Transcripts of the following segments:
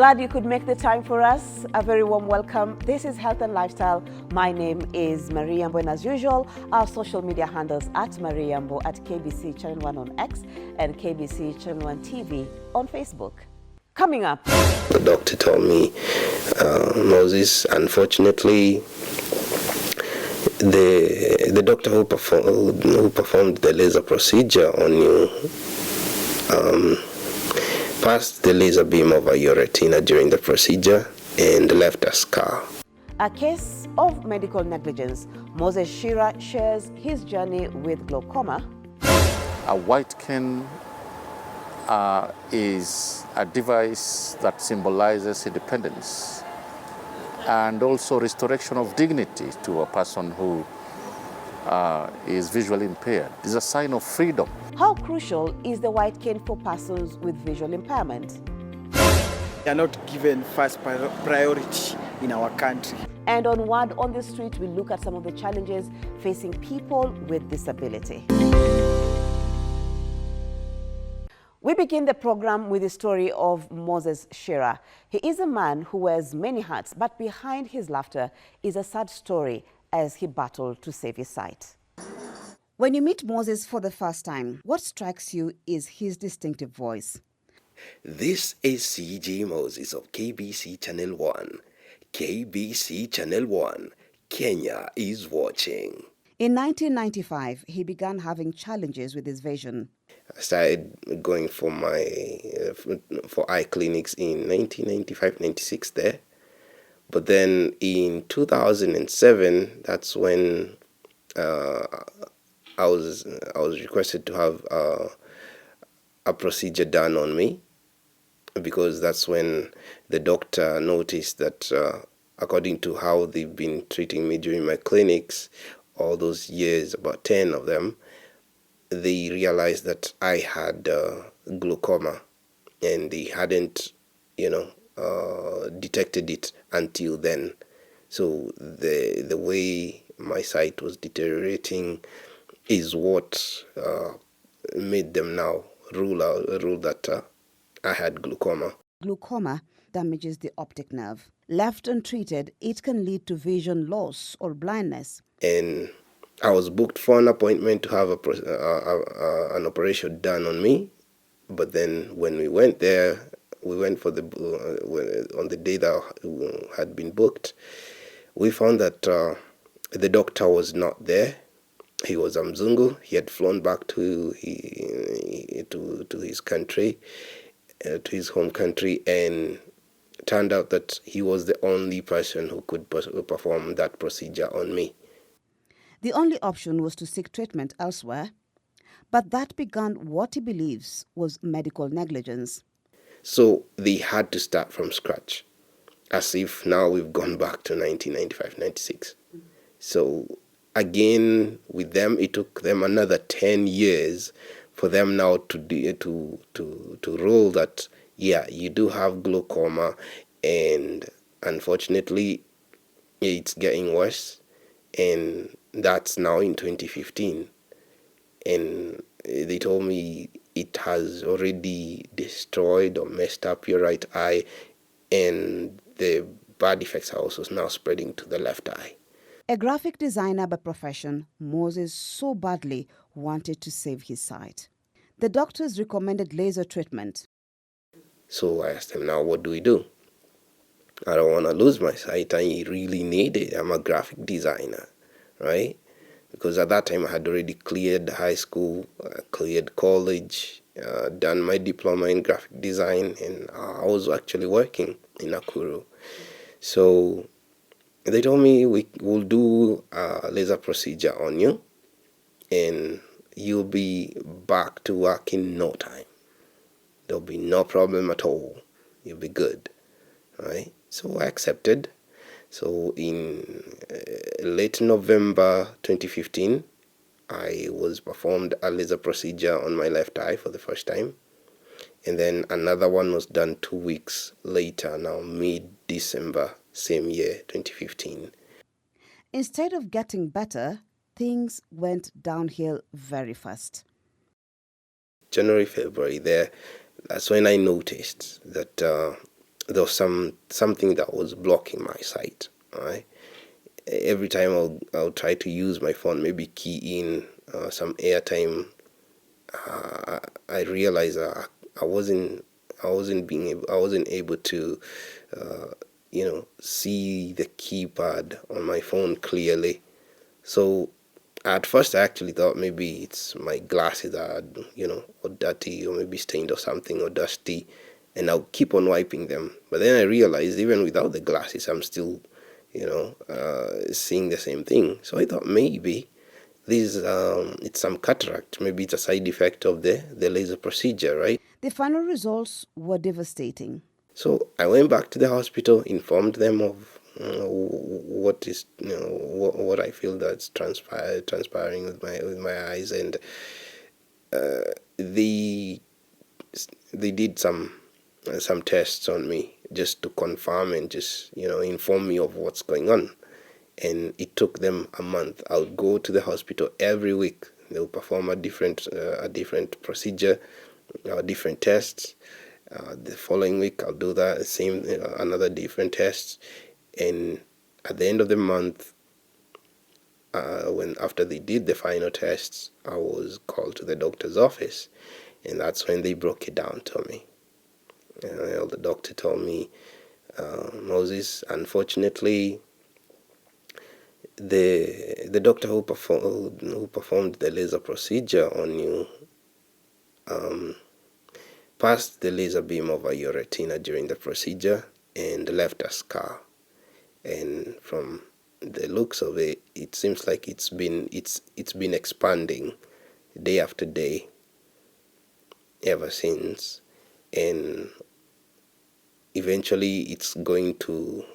Glad you could make the time for us. A very warm welcome. This is Health and Lifestyle. My name is Mariambo, and as usual, our social media handles at Mariambo at KBC Channel 1 on X and KBC Channel 1 TV on Facebook. Coming up. The doctor told me, Moses, unfortunately, the doctor who performed the laser procedure on you passed the laser beam over your retina during the procedure and left a scar. A case of medical negligence. Moses Shira shares his journey with glaucoma. A white cane is a device that symbolizes independence and also restoration of dignity to a person who is visually impaired. It's a sign of freedom. How crucial is the white cane for persons with visual impairment? They are not given first priority in our country. And on Word on the Street, we look at some of the challenges facing people with disability. We begin the program with the story of Moses Shira. He is a man who wears many hats, but behind his laughter is a sad story as he battled to save his sight. When you meet Moses for the first time, what strikes you is his distinctive voice. This is CJ Moses of KBC Channel 1. KBC Channel 1, Kenya is watching. In 1995, he began having challenges with his vision. I started going for eye clinics in 1995-96 there. But then in 2007, that's when I was requested to have a procedure done on me, because that's when the doctor noticed that according to how they've been treating me during my clinics, all those years, about 10 of them, they realized that I had glaucoma, and they hadn't, detected it until then. So the way my sight was deteriorating is what made them now rule that I had glaucoma. Glaucoma damages the optic nerve. Left untreated, it can lead to vision loss or blindness. And I was booked for an appointment to have an operation done on me. But then when we went there, we went for on the day that had been booked, we found that the doctor was not there. He was a Mzungu. He had flown back to his country, to his home country, and turned out that he was the only person who could perform that procedure on me. The only option was to seek treatment elsewhere, but that began what he believes was medical negligence. So they had to start from scratch, as if now we've gone back to 1995-96. So again, with them, it took them another 10 years for them now to rule that, yeah, you do have glaucoma, and unfortunately, it's getting worse, and that's now in 2015. And they told me it has already destroyed or messed up your right eye, and the bad effects are also now spreading to the left eye. A graphic designer by profession, Moses so badly wanted to save his sight. The doctors recommended laser treatment. So I asked him, now what do we do? I don't want to lose my sight. I really need it. I'm a graphic designer, right? Because at that time I had already cleared high school, cleared college, done my diploma in graphic design, and I was actually working in Nakuru. So they told me we will do a laser procedure on you, and you'll be back to work in no time. There'll be no problem at all. You'll be good, right? So I accepted. So in late November 2015, I was performed a laser procedure on my left eye for the first time. And then another one was done 2 weeks later, now mid-December, same year, 2015. Instead of getting better, things went downhill very fast. January, February, that's when I noticed that there was something that was blocking my sight. Right? Every time I'll try to use my phone, maybe key in some airtime, I realized I wasn't I wasn't able to see the keypad on my phone clearly. So at first I actually thought maybe it's my glasses are or dirty, or maybe stained or something, or dusty, and I'll keep on wiping them. But then I realized even without the glasses I'm still seeing the same thing. So I thought maybe this it's some cataract. Maybe it's a side effect of the laser procedure, right? The final results were devastating. So I went back to the hospital, informed them of what is what I feel that's transpiring with my eyes, and they did some tests on me just to confirm and just inform me of what's going on. And it took them a month. I would go to the hospital every week. They'll perform a different procedure, different tests. The following week, I'll do that same another different test. And at the end of the month, when after they did the final tests, I was called to the doctor's office, and that's when they broke it down to me. The doctor told me, Moses, unfortunately, the doctor who performed the laser procedure on you passed the laser beam over your retina during the procedure and left a scar. And from the looks of it, it seems like it's been expanding day after day ever since, and eventually it's going to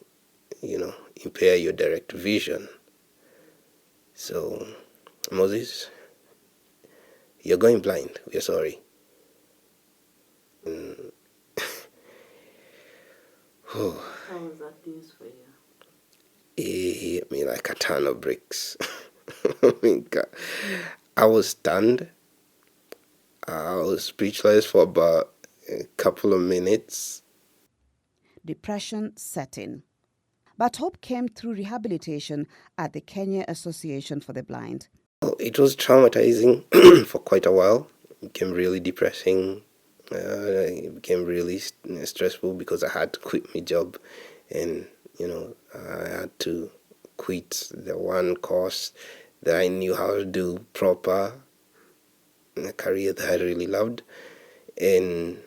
impair your direct vision. So, Moses, you're going blind. We're sorry. How was that news for you? It hit me like a ton of bricks. I mean, God, I was stunned. I was speechless for about a couple of minutes. Depression set in. But hope came through rehabilitation at the Kenya Association for the Blind. It was traumatizing for quite a while. It became really depressing. It became really stressful because I had to quit my job, and I had to quit the one course that I knew how to do proper, a career that I really loved. And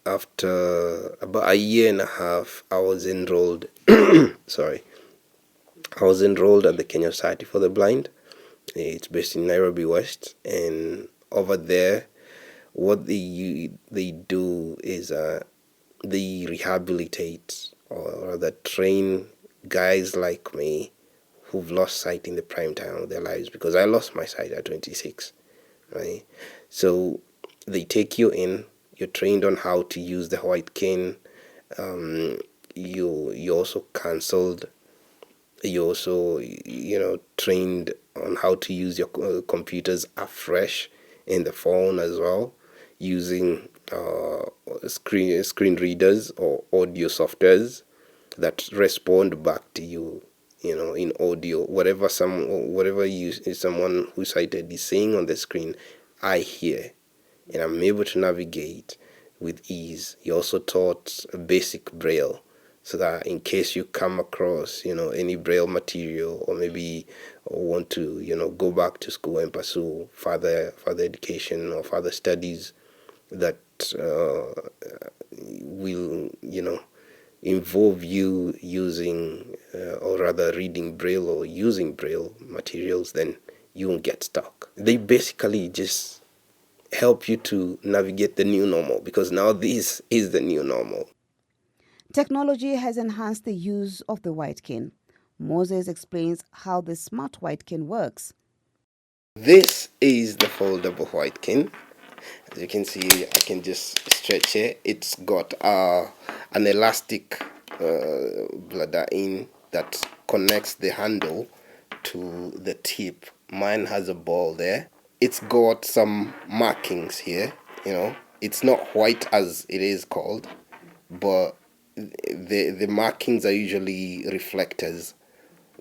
after about a year and a half, I was enrolled. Sorry, I was enrolled at the Kenya Society for the Blind. It's based in Nairobi West, and over there, what they do is they rehabilitate, or rather train guys like me who've lost sight in the prime time of their lives, because I lost my sight at 26, right? So they take you in, you're trained on how to use the white cane, you also counseled, you also trained on how to use your computers afresh, in the phone as well, using screen readers or audio softwares that respond back to you, in audio. Whatever someone who's sighted is saying on the screen, I hear, and I'm able to navigate with ease. He also taught basic Braille, so that in case you come across any Braille material, or maybe want to go back to school and pursue further education or further studies that will involve you using or rather reading Braille or using Braille materials, then you won't get stuck. They basically just help you to navigate the new normal, because now this is the new normal. Technology has enhanced the use of the white cane. Moses explains how the smart white cane works. This is the foldable white cane. As you can see, I can just stretch it. It's got an elastic bladder in that connects the handle to the tip. Mine has a ball there. It's got some markings here, It's not white as it is called. but the markings are usually reflectors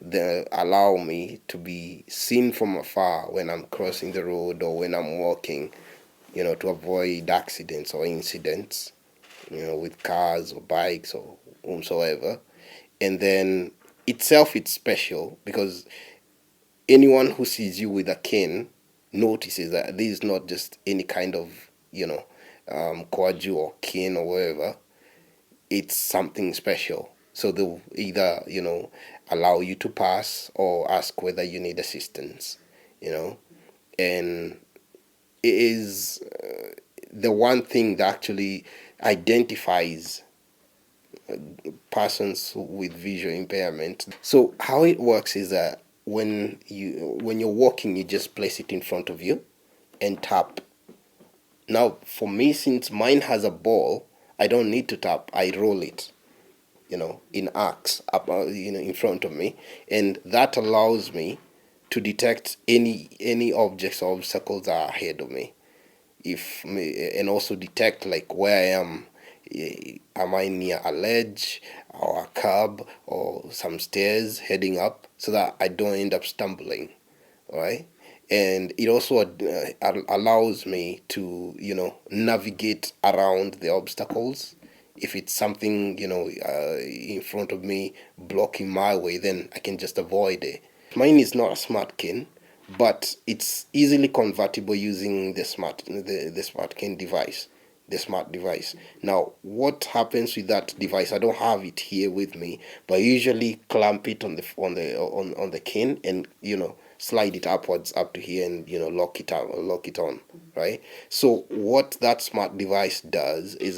that allow me to be seen from afar when I'm crossing the road or when I'm walking, to avoid accidents or incidents, with cars or bikes or whomsoever. And then itself, it's special because anyone who sees you with a cane notices that this is not just any kind of, cordial or cane or whatever. It's something special. So they'll either, allow you to pass or ask whether you need assistance, and it is the one thing that actually identifies persons with visual impairment. So how it works is that when you're walking, you just place it in front of you and tap. Now, for me, since mine has a ball, I don't need to tap. I roll it, in arcs up, in front of me, and that allows me to detect any objects or obstacles that are ahead of me. And also detect like where I am. Am I near a ledge or a curb or some stairs heading up, so that I don't end up stumbling, right? And it also allows me to navigate around the obstacles. If it's something in front of me blocking my way, then I can just avoid it. Mine is not a smart cane, but it's easily convertible using the smart cane device, the smart device. Now, what happens with that device? I don't have it here with me, but I usually clamp it on the cane and slide it upwards up to here and lock it on, right? So what that smart device does is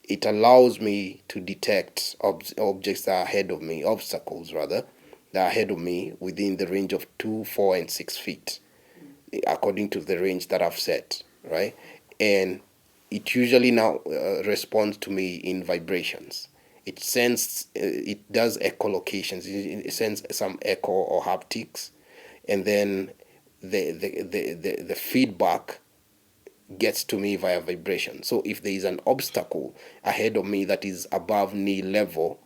it allows me to detect objects that are ahead of me, obstacles rather, that are ahead of me within the range of 2, 4, and 6 feet, according to the range that I've set, right? And it usually now responds to me in vibrations. It does echolocations. It sends some echo or haptics, and then the feedback gets to me via vibration. So if there is an obstacle ahead of me that is above knee level,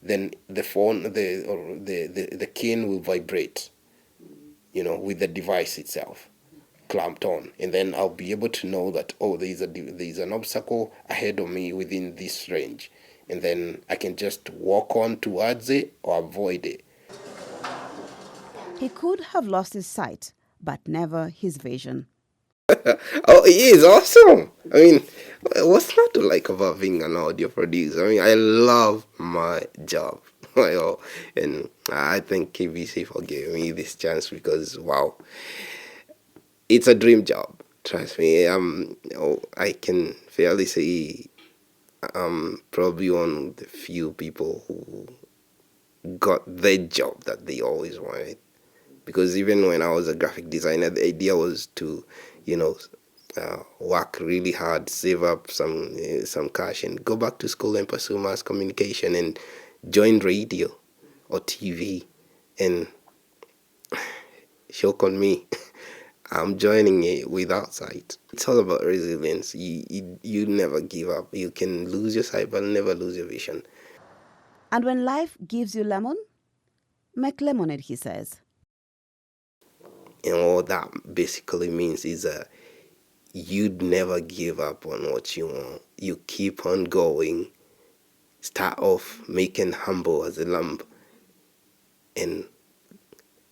then the cane will vibrate, with the device itself clamped on, and then I'll be able to know that there's an obstacle ahead of me within this range, and then I can just walk on towards it or avoid it. He could have lost his sight, but never his vision. Oh, it is awesome. I mean, what's not to like about being an audio producer? I mean, I love my job. And I thank KBC for giving me this chance because, wow, it's a dream job. Trust me. I can fairly say I'm probably one of the few people who got the job that they always wanted. Because even when I was a graphic designer, the idea was to, work really hard, save up some cash, and go back to school and pursue mass communication and join radio or TV. And shock on me, I'm joining it without sight. It's all about resilience. You never give up. You can lose your sight, but never lose your vision. And when life gives you lemon, make lemonade, he says. And all that basically means is that you'd never give up on what you want. You keep on going. Start off making humble as a lamb and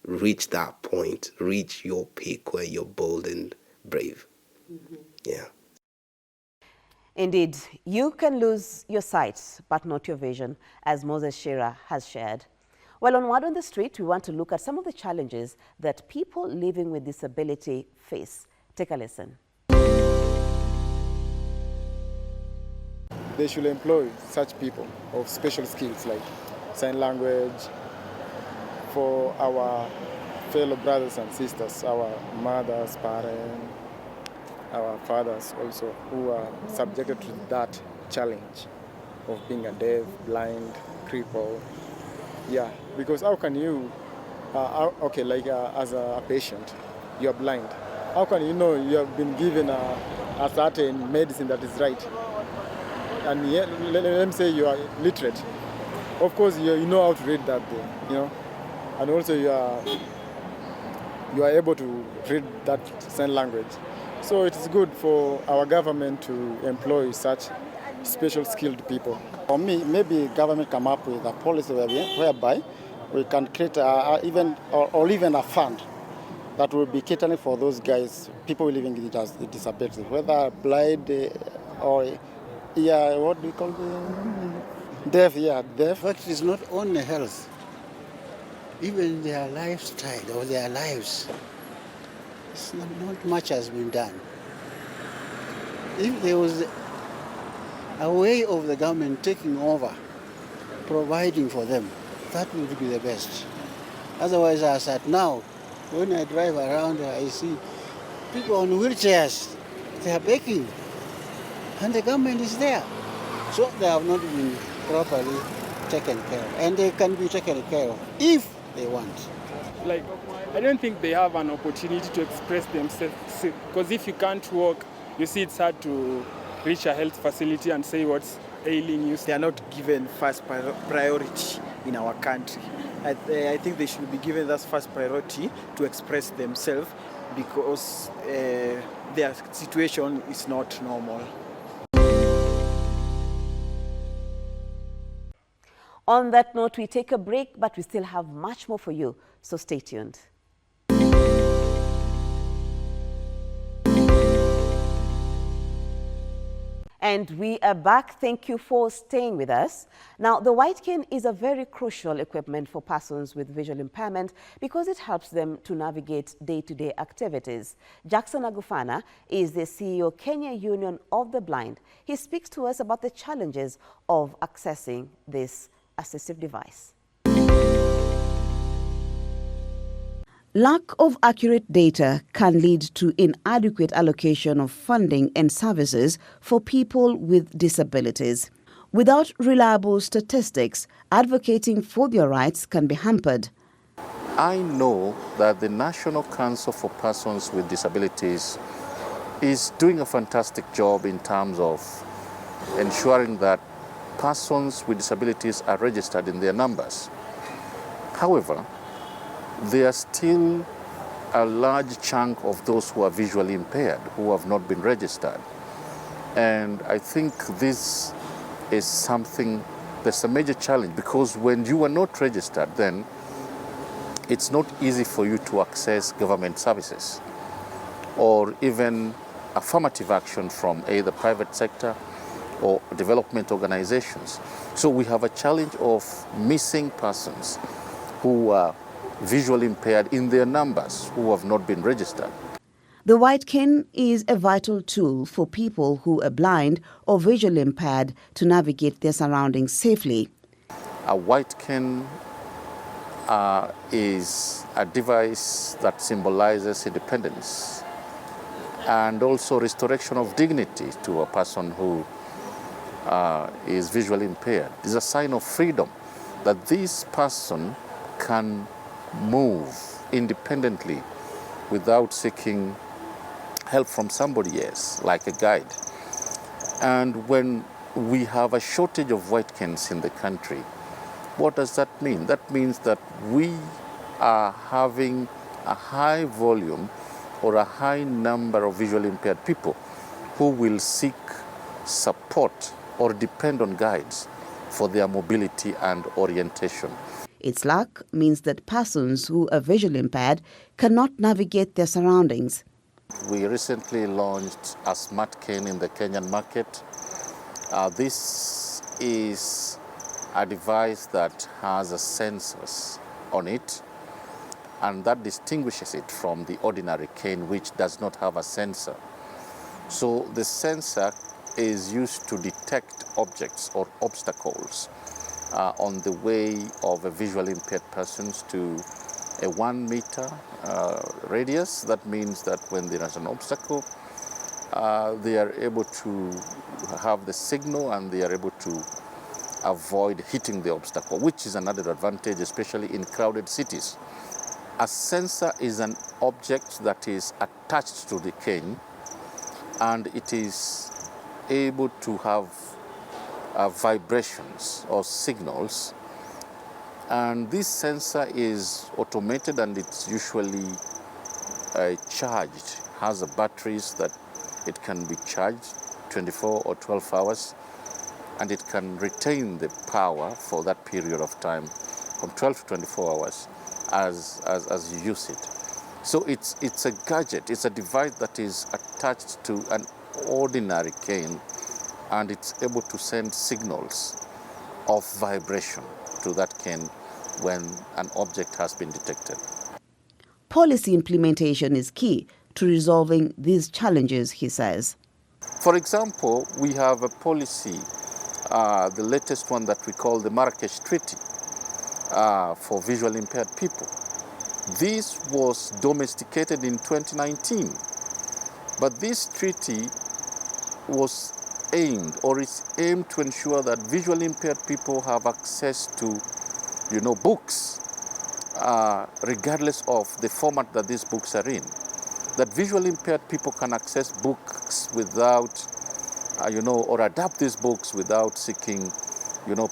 reach that point. Reach your peak where you're bold and brave. Mm-hmm. Yeah. Indeed, you can lose your sight, but not your vision, as Moses Shearer has shared. Well, on Word on the Street, we want to look at some of the challenges that people living with disability face. Take a listen. They should employ such people of special skills like sign language for our fellow brothers and sisters, our mothers, parents, our fathers also, who are subjected to that challenge of being a deaf, blind, cripple. Yeah, because how can you, as a patient, you are blind. How can you know you have been given a certain medicine that is right? and let me say you are literate, of course you know how to read that thing, you know, and also you are able to read that sign language. So it is good for our government to employ such special skilled people. For me, maybe government come up with a policy whereby we can create even a fund that will be catering for those guys, people living with disabilities, whether blind or what do you call them? Deaf, deaf. But it is not only health, even their lifestyle or their lives. Not much has been done. If there was a way of the government taking over, providing for them, that would be the best. Otherwise, as at now, when I drive around, I see people on wheelchairs. They are begging, and the government is there. So they have not been properly taken care of, and they can be taken care of if they want. Like, I don't think they have an opportunity to express themselves, because if you can't walk, you see it's hard to reach a health facility and say what's ailing you. They are not given first priority in our country. I think they should be given that first priority to express themselves, because their situation is not normal. On that note, we take a break, but we still have much more for you, so stay tuned. And we are back. Thank you for staying with us. Now, the white cane is a very crucial equipment for persons with visual impairment because it helps them to navigate day-to-day activities. Jackson Agufana is the CEO, Kenya Union of the Blind. He speaks to us about the challenges of accessing this assistive device. Lack of accurate data can lead to inadequate allocation of funding and services for people with disabilities. Without reliable statistics, advocating for their rights can be hampered. I know that the National Council for Persons with Disabilities is doing a fantastic job in terms of ensuring that persons with disabilities are registered in their numbers. However, there are still a large chunk of those who are visually impaired who have not been registered. And I think this is something that's a major challenge, because when you are not registered, then it's not easy for you to access government services or even affirmative action from either private sector or development organizations. So we have a challenge of missing persons who are visually impaired in their numbers who have not been registered. The white cane is a vital tool for people who are blind or visually impaired to navigate their surroundings safely. A white cane is a device that symbolizes independence and also restoration of dignity to a person who is visually impaired. It's a sign of freedom that this person can move independently without seeking help from somebody else, like a guide. And when we have a shortage of white canes in the country, what does that mean? That means that we are having a high volume or a high number of visually impaired people who will seek support or depend on guides for their mobility and orientation. Its lack means that persons who are visually impaired cannot navigate their surroundings. We recently launched a smart cane in the Kenyan market. This is a device that has a sensors on it, and that distinguishes it from the ordinary cane, which does not have a sensor. So the sensor is used to detect objects or obstacles on the way of a visually impaired persons to a 1 meter radius. That means that when there is an obstacle, they are able to have the signal and they are able to avoid hitting the obstacle, which is another advantage, especially in crowded cities. A sensor is an object that is attached to the cane, and it is able to have vibrations or signals. And this sensor is automated and it's usually charged, has a batteries that it can be charged 24 or 12 hours, and it can retain the power for that period of time from 12 to 24 hours as you use it. So it's a gadget, it's a device that is attached to an ordinary cane, and it's able to send signals of vibration to that cane when an object has been detected. Policy implementation is key to resolving these challenges, he says. For example, we have a policy, the latest one that we call the Marrakesh Treaty for visually impaired people. This was domesticated in 2019, but this treaty was aimed, or is aimed to ensure that visually impaired people have access to, books, regardless of the format that these books are in. That visually impaired people can access books without, or adapt these books without seeking,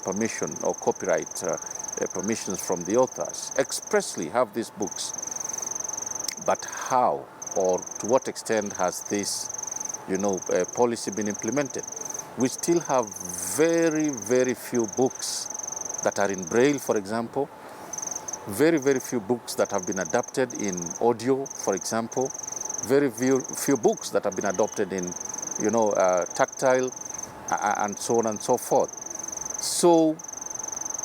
permission or copyright permissions from the authors. Expressly have these books. But how or to what extent has this, policy been implemented? We still have very, very few books that are in Braille, for example. Very, very few books that have been adapted in audio, for example. Very few books that have been adopted in, tactile, and so on and so forth. So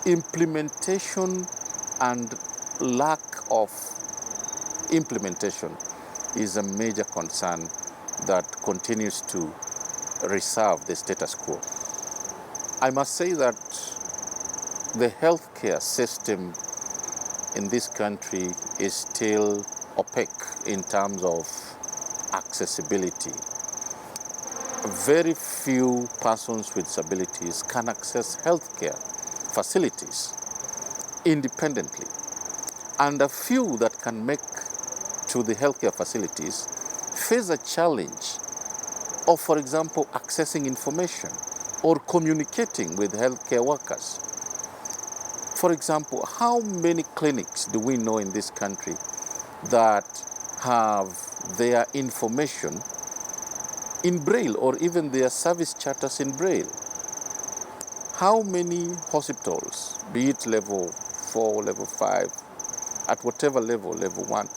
implementation and lack of implementation is a major concern that continues to reserve the status quo. I must say that the healthcare system in this country is still opaque in terms of accessibility. Very few persons with disabilities can access healthcare facilities independently, and a few that can make to the healthcare facilities face a challenge of, for example, accessing information or communicating with healthcare workers. For example, how many clinics do we know in this country that have their information in Braille, or even their service charters in Braille? How many hospitals, be it level 4, level 5, at whatever level, level 1,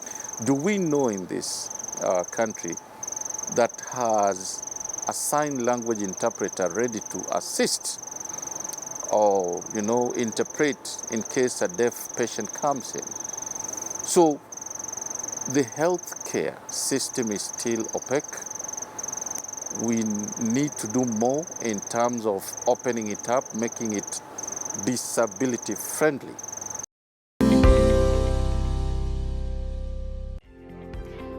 do we know in this country that has a sign language interpreter ready to assist or, interpret in case a deaf patient comes in? So the healthcare system is still opaque. We need to do more in terms of opening it up, making it disability friendly.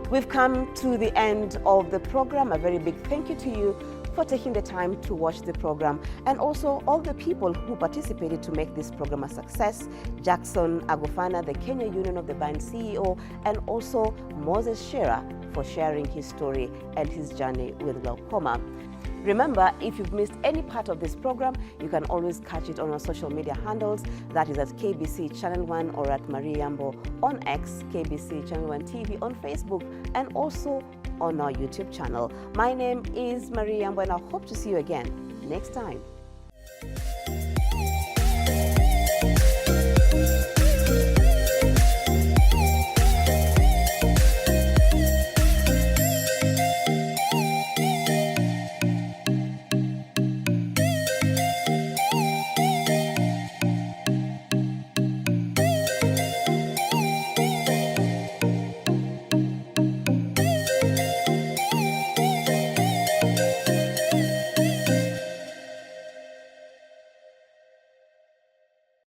We've come to the end of the program. A very big thank you to you for taking the time to watch the program, and also all the people who participated to make this program a success. Jackson Agofana, the Kenya Union of the Blind CEO, and also Moses Shera for sharing his story and his journey with glaucoma. Remember, if you've missed any part of this program, you can always catch it on our social media handles. That is at KBC Channel 1 or at Marie Yambo on X, KBC Channel 1 TV on Facebook, and also on our YouTube channel. My name is Marie Yambo, and I hope to see you again next time.